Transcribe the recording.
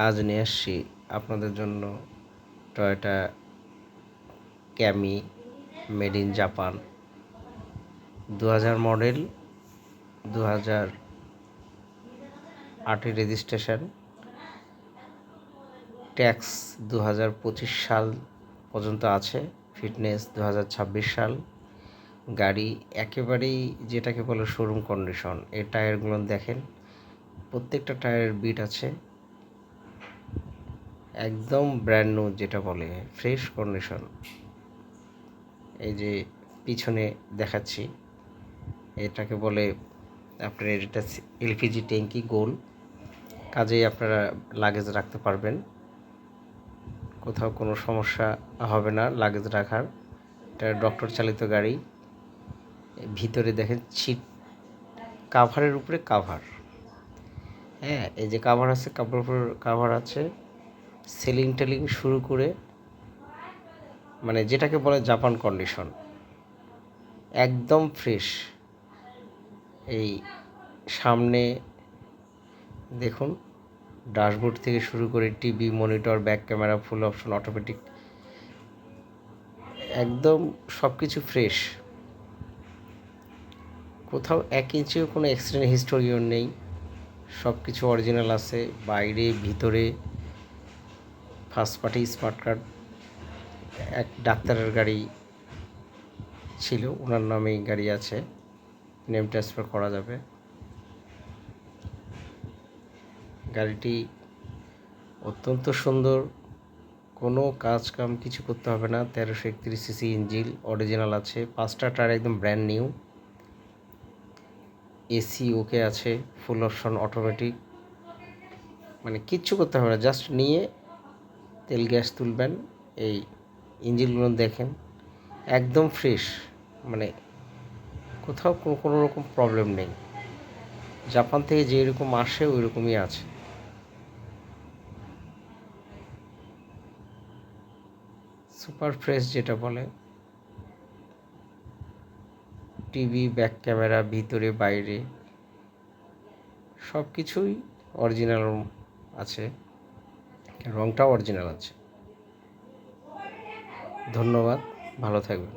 আজ নিয়ে আসছি আপনাদের জন্য Toyota Kami made in Japan 2000 model, 2008 registration, tax 2025 সাল পর্যন্ত আছে, ফিটনেস 2026 সাল। গাড়ি একেবারেই যেটাকে বলে শোরুম কন্ডিশন। এই টায়ারগুলো দেখেন, প্রত্যেকটা টায়ারের বিট আছে, একদম ব্র্যান্ড নিউ, যেটা বলে ফ্রেশ কন্ডিশন। এই যে পিছনে দেখাচ্ছি, এটাকে বলে আপনার এটা এলপিজি ট্যাঙ্কি গোল, কাজেই আপনারা লাগেজ রাখতে পারবেন, কোথাও কোনো সমস্যা হবে না লাগেজ রাখার। এটা ডক্টর চালিত গাড়ি। ভিতরে দেখেন সিট কাভারের উপরে কাভার, হ্যাঁ এই যে কাভার আছে, কাভারের উপর কাভার আছে, সেলিং টেলিং শুরু করে মানে যেটাকে বলে জাপান কন্ডিশন, একদম ফ্রেশ। এই সামনে দেখুন, ড্যাশবোর্ড থেকে শুরু করে TV, monitor, back camera, full option, automatic, একদম সব কিছু ফ্রেশ। কোথাও 1 ইঞ্চিও কোনো অ্যাক্সিডেন্ট হিস্টোরিও নেই, সব কিছু অরিজিনাল আছে, বাইরে ভিতরে। ফার্স্ট পার্টি স্মার্ট কার্ড, এক ডাক্তারের গাড়ি ছিল, ওনার নামেই গাড়ি আছে, নেম ট্রান্সফার করা যাবে। গাড়িটি অত্যন্ত সুন্দর, কোনো কাজ কাম কিছু করতে হবে না। 1331 সিসি ইঞ্জিন অরিজিনাল আছে, 5টা টায়ার একদম ব্র্যান্ড নিউ, এসি ওকে আছে, ফুল অপশন অটোমেটিক, মানে কিচ্ছু করতে হবে না, জাস্ট নিয়ে তেল গ্যাস তুলবেন। এই ইঞ্জিনগুলো দেখেন, একদম ফ্রেশ, মানে কোথাও কোনো রকম প্রবলেম নেই। জাপান থেকে যেরকম আসে ওই রকমই আছে। সুপার ফ্রেশ যেটা বলে, টিভি, ব্যাক ক্যামেরা, ভিতরে বাইরে সব কিছুই অরিজিনাল আছে, রংটাও অরিজিনাল আছে। ধন্যবাদ, ভালো থাকবেন।